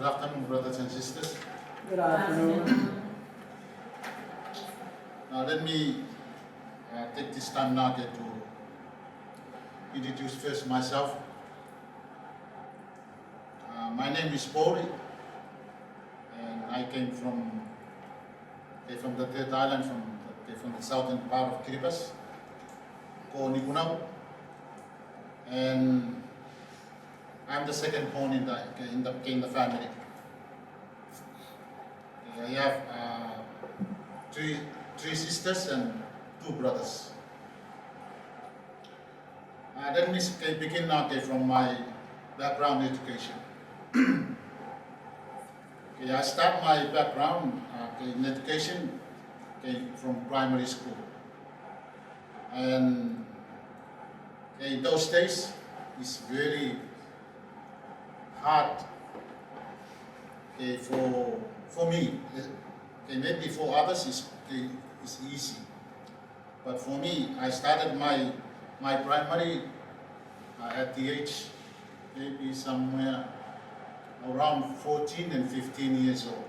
Good afternoon, brothers and sisters. Good afternoon. Now let me take this time now to introduce first myself. My name is Bouri, and I came from the third island, from the southern part of Kiribati, called Nikunau, and I'm the second born in the family. I have three sisters and 2 brothers. Let me begin now from my background education. I start my background in education from primary school, and in those days it's very hard for me. Maybe for others it's easy, but for me, I started my primary at the age maybe somewhere around 14 and 15 years old.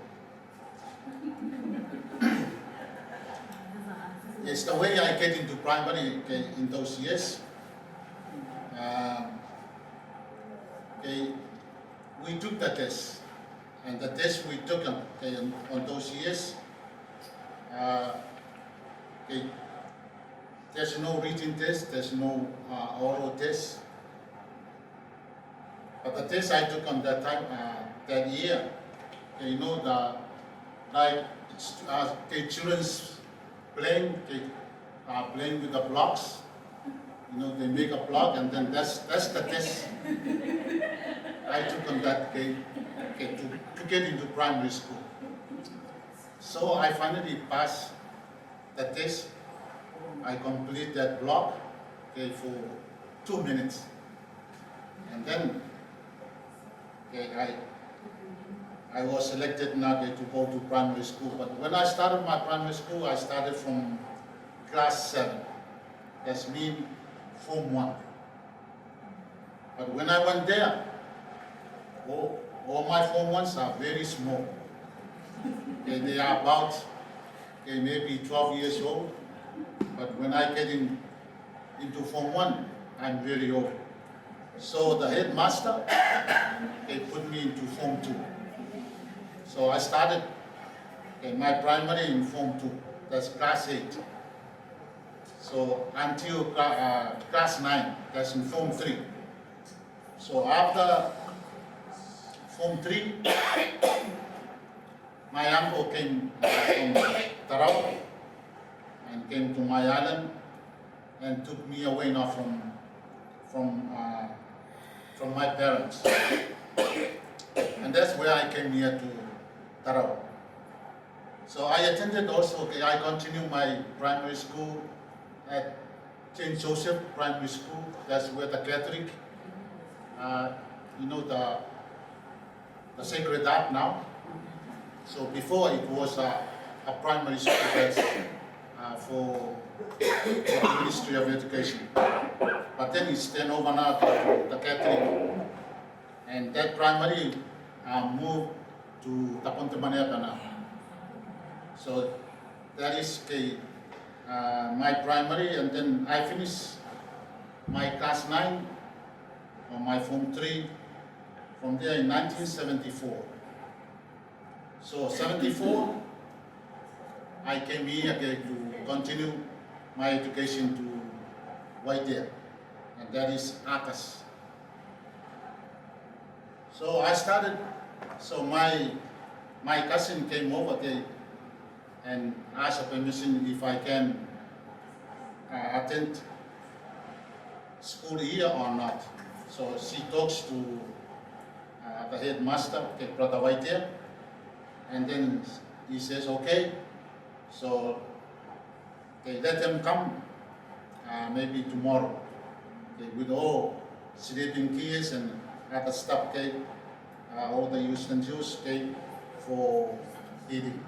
It's the way I get into primary in those years. We took the test, and the test we took on those years, there's no written test, there's no oral test. But the test I took on that time, that year, the children's playing with the blocks. They make a block, and then that's the test I took on that day to get into primary school. So I finally passed the test. I completed that block for 2 minutes, and then I was selected now to go to primary school. But when I started my primary school, I started from class 7. That's mean Form 1. But when I went there, all my Form 1s are very small. They are about maybe 12 years old. But when I get into Form 1, I'm very old. So the headmaster, put me into Form 2. So I started my primary in Form 2. That's class 8. So until class 9, that's in Form 3. So after Form 3, my uncle came from Tarawa and came to my island and took me away now from my parents. And that's where I came here to Tarawa. So I attended also, I continued my primary school at St. Joseph Primary School. That's where the Catholic, the Sacred Heart now. So before it was a primary school that's for the Ministry of Education. But then it's turned over now to the Catholic. And that primary moved to Taponte Maneapa now. So that is my primary, and then I finished my class 9 or my Form 3 from there in 1974. So 74, I came here to continue my education to Waitea, and that is ACAS. So I started, so my cousin came over there and asked permission if I can attend school here or not. So she talks to the headmaster, Brother Waitea, and then he says, okay. So they let them come maybe tomorrow with all sleeping kids and other stuff, all the utensils for eating.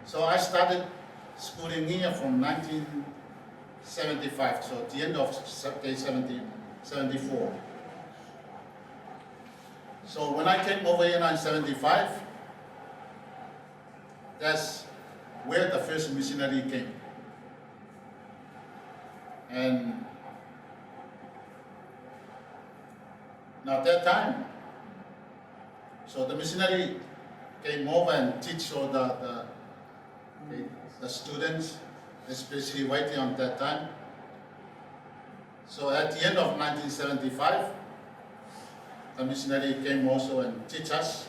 So I started schooling here from 1975, so at the end of 74. So when I came over here in 1975, that's where the first missionary came. And now at that time, so the missionary came over and teach all the students, especially waiting on that time. So at the end of 1975, the missionary came also and teach us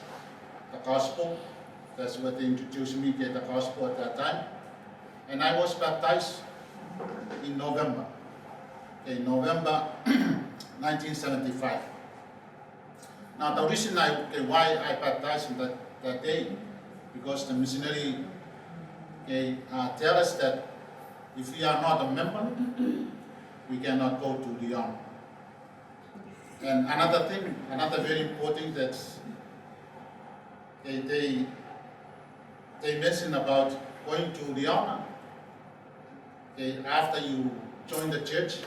the gospel. That's what they introduced me to the gospel at that time. And I was baptized in November. November 1975. Now the reason why I baptized in that day, because the missionary tell us that if we are not a member, we cannot go to Lyon. And another thing, another very important that they mention about going to Lyon. After you join the church,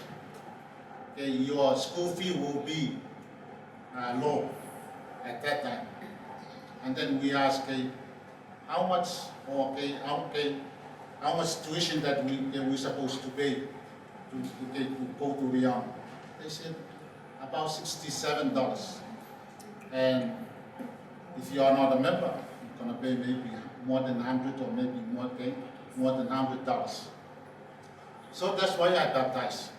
your school fee will be low at that time. And then we ask, how much tuition that we supposed to pay to go to Lyon? They said about $67. And if you are not a member, you're gonna pay maybe more than 100 or maybe more than $100. So that's why I baptized,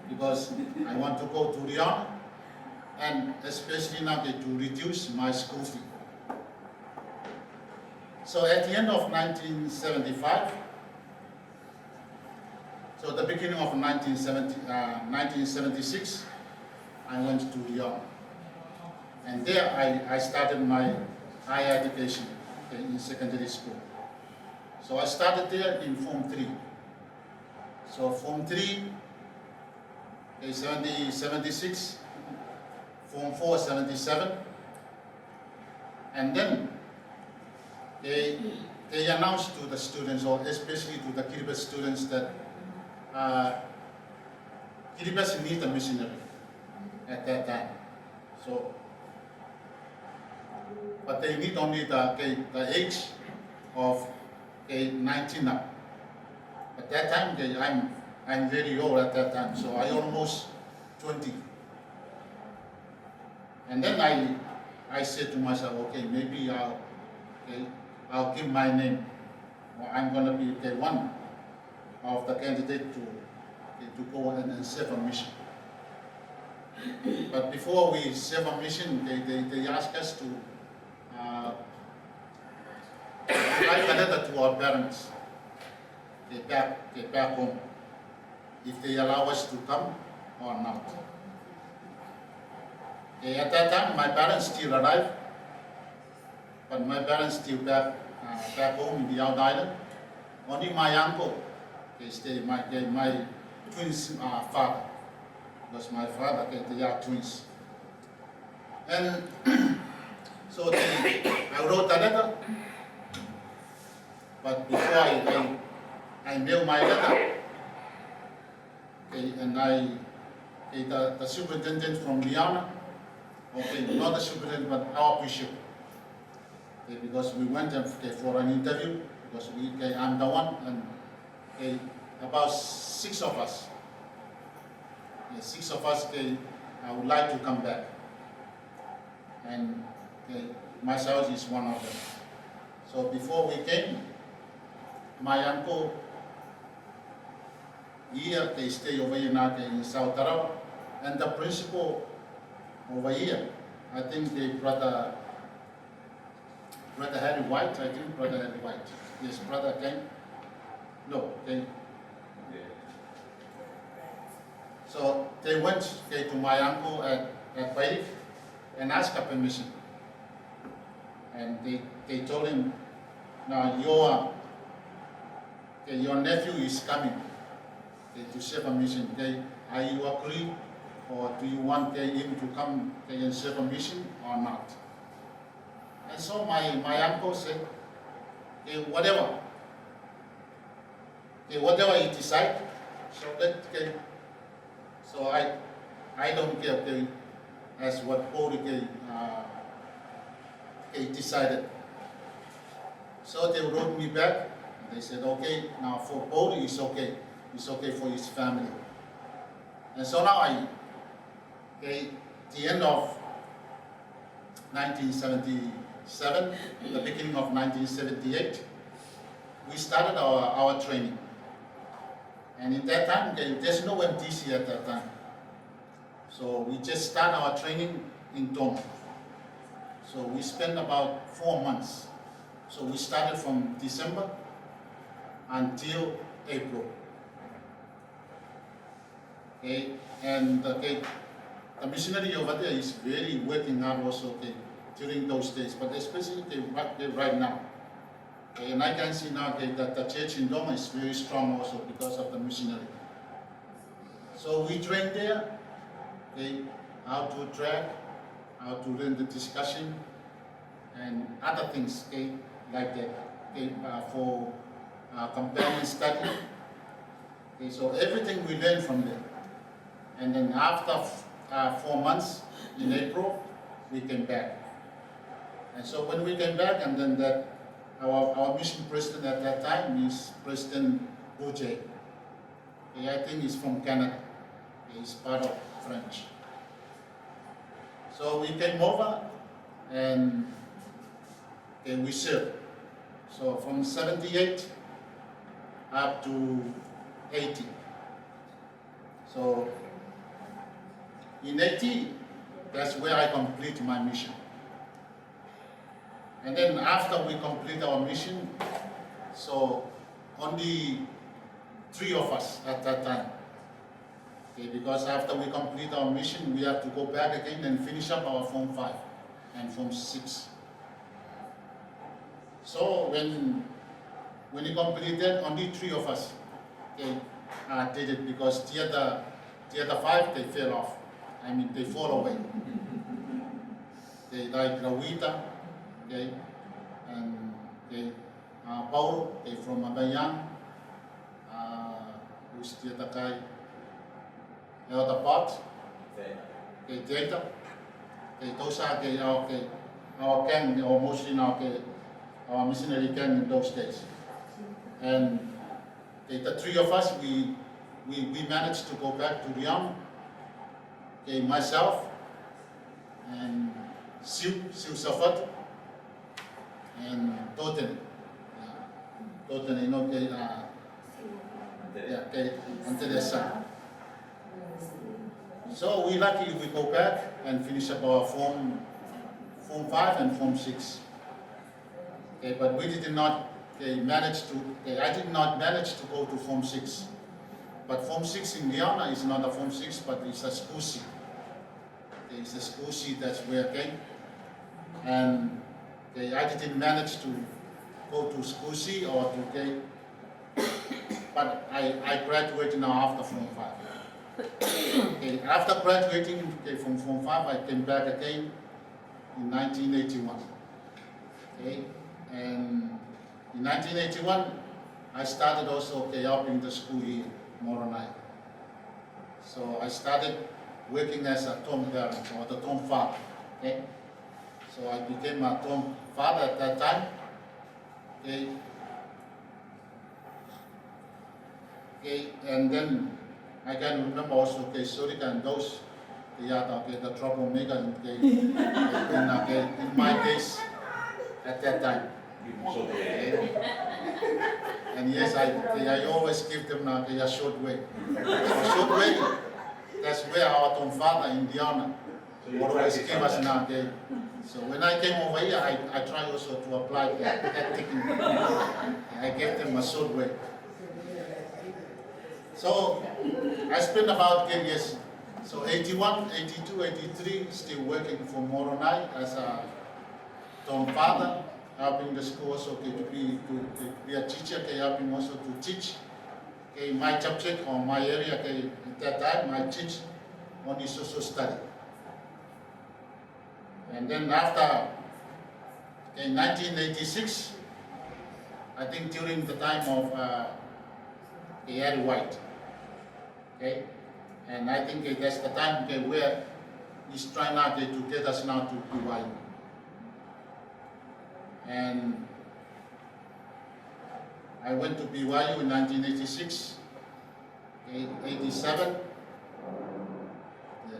because I want to go to Lyon, and especially now to reduce my school fee. So at the end of 1975, so the beginning of 1976, I went to Lyon. And there I started my higher education in secondary school. So I started there in Form 3. So Form 3, 76, Form 4, 77. And then they announced to the students, or especially to the Kiribati students, that Kiribati need a missionary at that time. So, but they need only the age of 19 up. At that time, I'm very old at that time, so I almost 20. And then I said to myself, okay, maybe I'll give my name, or I'm going to be one of the candidate to go and serve a mission. But before we serve a mission, they ask us to write a letter to our parents, back home, if they allow us to come or not. At that time, my parents still alive, but my parents still back home in the Out Island. Only my uncle, my twins' father, because my father, they are twins. And so I wrote a letter, but before I mailed my letter, and the superintendent from Lyon, not the superintendent, but our bishop, because we went for an interview, because I'm the one, and about 6 of us, I would like to come back, and myself is one of them. So before we came, my uncle here, they stay over here now in South Tarawa, and the principal over here, I think brother Harry White, Yes, brother Ken. No, Ken. So they went to my uncle at Bailiff and asked for permission. And they told him, now your nephew is coming to serve a mission. Are you agree, or do you want him to come and serve a mission or not? And so my uncle said, whatever he decide, so I don't care. as what Bouri decided. So they wrote me back. They said, okay, now for Bouri it's okay. It's okay for his family. And so now the end of 1977, the beginning of 1978, we started our training. And in that time, there's no MTC at that time. So we just start our training in Tom. So we spent about 4 months. So we started from December until April. Okay, and the missionary over there is very working hard also during those days, but especially right now. Okay, and I can see now that the church in Doma is very strong also because of the missionary. So we train there, how to track, how to learn the discussion, and other things like that for companion study. So everything we learn from them. And then after 4 months in April, we came back. And so when we came back, and then our mission president at that time is President Bouri. I think he's from Canada. He's part of French. So we came over and we served. So from 78 up to 80. So in 80, that's where I complete my mission. And then after we complete our mission, so only 3 of us at that time. Because after we complete our mission, we have to go back again and finish up our Form 5 and Form 6. So when we completed, only 3 of us did it, because the other 5, they fell off. I mean, they fall away. Like Rawita, and Paul, from Abayang, who's the other guy, the other part, Data. Those are our gang, or mostly our missionary gang in those days. And the 3 of us, we managed to go back to Riam. Myself and Siu Safat and Toten, Teresa. So we luckily we go back and finish up our Form 5 and Form 6. But we did not manage to. I did not manage to go to Form 6. But Form 6 in Guyana is not a Form 6, but it's a school seat. It's a school seat, that's where I came. And I didn't manage to go to school seat or to but I graduated now after Form 5. After graduating from Form 5, I came back again in 1981. And in 1981, I started also helping the school here. Moroni. So I started working as a Tom parent or the Tom father. So I became a Tom father at that time. And then I can remember also Sorika and those the troublemakers in my days at that time. And yes, I always give them a short way. So short way, that's where our Tom father in Diana always gave us now. So when I came over here, I try also to apply that technique. I gave them a short way. So I spent about 10 years. So 81, 82, 83, still working for Moroni as a Tom father, helping the school also to be a teacher, helping also to teach. My subject or my area at that time, I teach only social study. And then after 1986, I think during the time of Harry White, and I think that's the time where is trying now to get us now to BYU. And I went to BYU in 1986, 87,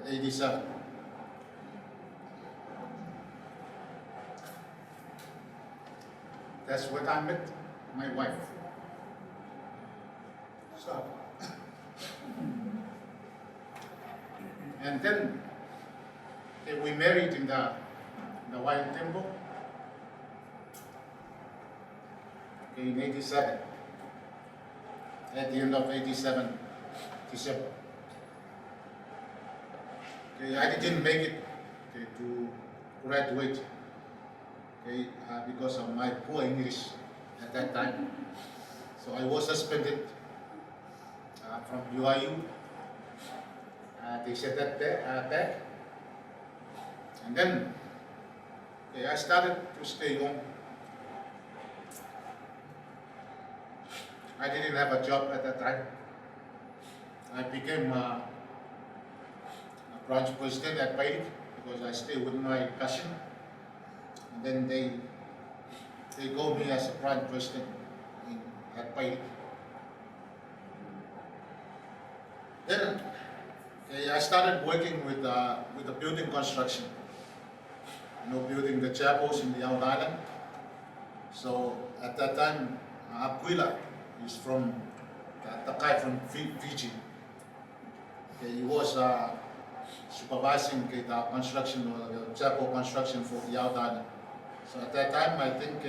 87. That's when I met my wife. So, and then we married in the White Temple in 87. At the end of 87, December. I didn't make it to graduate because of my poor English at that time. So I was suspended from BYU. They said that back. And then I started to stay home. I didn't have a job at that time. I became a branch president at Paid because I stayed with my cousin. And then they go me as a branch president at Paid. Then I started working with the building construction. Building the chapels in the Out Island. So at that time, Aquila is from the guy from Fiji. He was supervising the construction or the chapel construction for the Out Island. So at that time, I think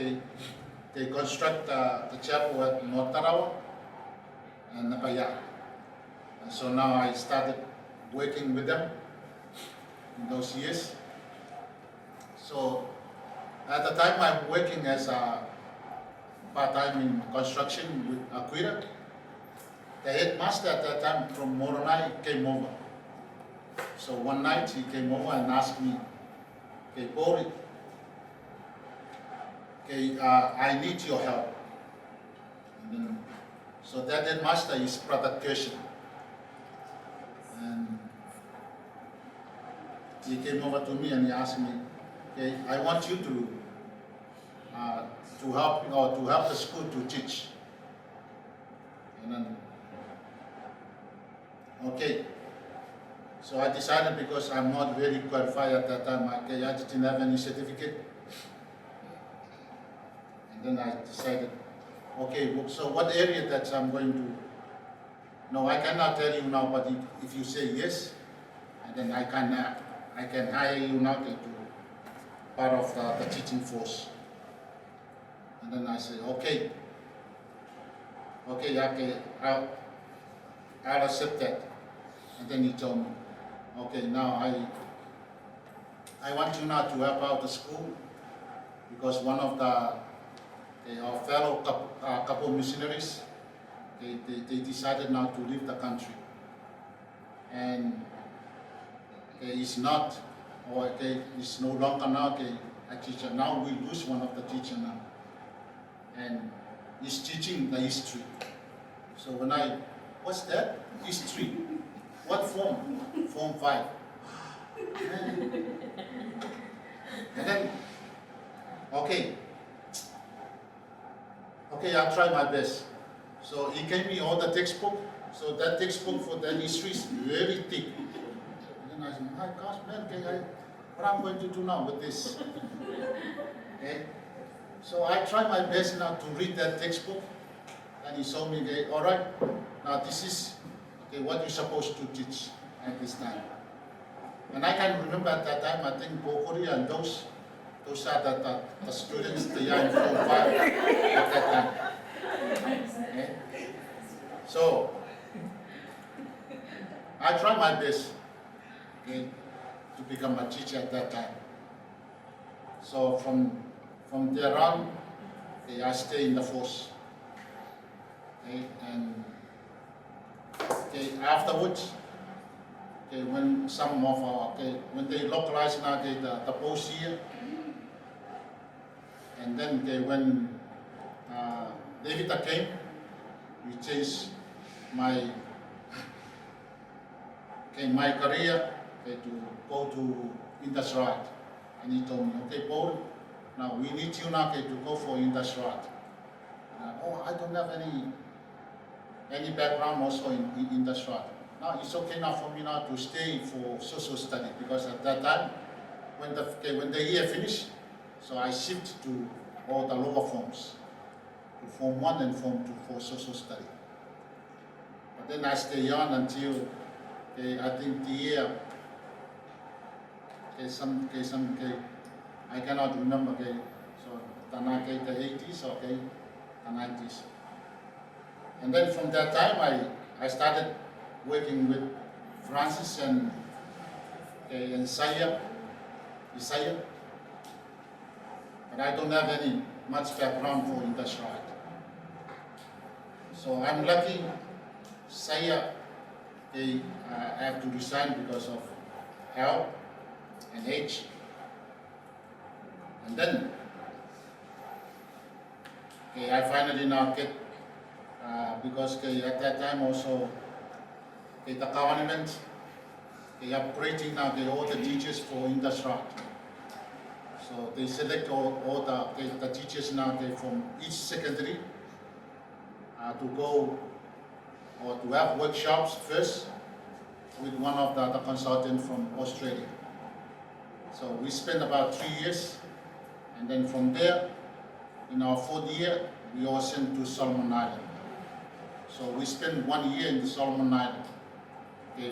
they construct the chapel at North Tarawa and Napaya. And so now I started working with them in those years. So at the time I'm working as a part-time in construction with Aquila. The headmaster at that time from Moroni came over. So one night he came over and asked me, "Okay, Bouri, I need your help." And then, so that headmaster is Brother Kirsten. And he came over to me and he asked me, "Okay, I want you to help the school to teach." And then, okay. So I decided because I'm not very qualified at that time, I didn't have any certificate. And then I decided, okay, so what area that I'm going to? No, I cannot tell you now, but if you say yes, and then I can hire you now to part of the teaching force. And then I said, okay, I'll accept that. And then he told me, okay, now I want you now to help out the school because one of our fellow couple missionaries, they decided now to leave the country. And it's not, or it's no longer now a teacher. Now we lose one of the teachers now. And he's teaching the history. So when what's that? History. What form? Form 5. And then, okay, I'll try my best. So he gave me all the textbook. So that textbook for the history is very thick. And then I said, my gosh, man, what am I going to do now with this? Okay. So I tried my best now to read that textbook. And he told me, okay, all right, now this is what you're supposed to teach at this time. And I can remember at that time, I think Bouri and those are the students, they are in Form 5 at that time. Okay? So, I tried my best to become a teacher at that time. So from there on, I stay in the force. And afterwards, when some of our, when they localized now the post here, and then when David came, we changed my career okay, to go to industrial. And he told me, okay, Bouri, now we need you now okay, to go for industrial. Oh, I don't have any background also in industrial. Now it's okay now for me now to stay for social study because at that time, when the year finished, so I shift to all the lower forms, to Form 1 and Form 2 for social study. But then I stay on until I think the year, I cannot remember, so the 80s, the 90s. And then from that time, I started working with Francis and Isaiah, but I don't have any much background for industrial. So I'm lucky, Isaiah, I have to resign because of health and age. And then, I finally now get, because at that time also, the government, upgrading now all the teachers for industrial. So they select all the teachers now from each secondary to go or to have workshops first with one of the consultants from Australia. So we spent about 3 years, and then from there, in our 4th year, we all sent to Solomon Island. So we spent 1 year in the Solomon Island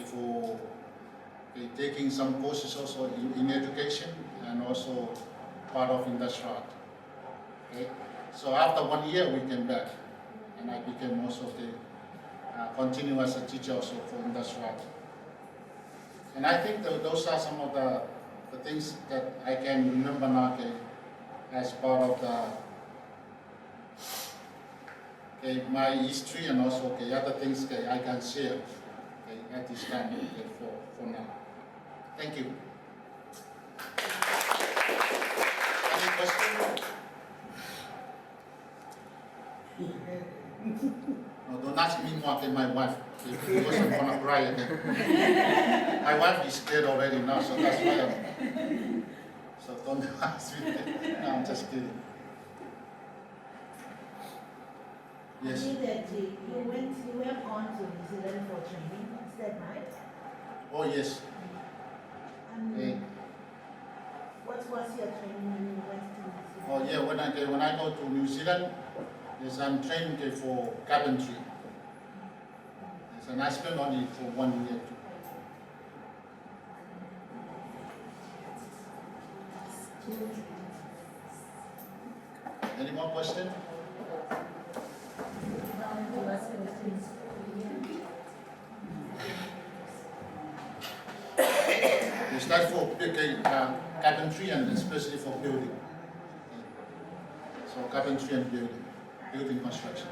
for taking some courses also in education and also part of industrial. So after 1 year, we came back, and I became also continue as a teacher also for industrial. And I think those are some of the things that I can remember now as part of my history and also other things I can share at this time for now. Thank you. Any questions? No, don't ask me more than my wife, because I'm gonna cry again. My wife is dead already now, so that's why so don't ask me. No, I'm just kidding. Yes. You that you have gone to New Zealand for training, is that right? Oh yes. And what was your training when you went to New Zealand? Oh yeah, when I go to New Zealand, yes, I'm trained for carpentry. Yes, and I spent only for 1 year too. Any more questions? It's like for carpentry and especially for building. So carpentry and building construction.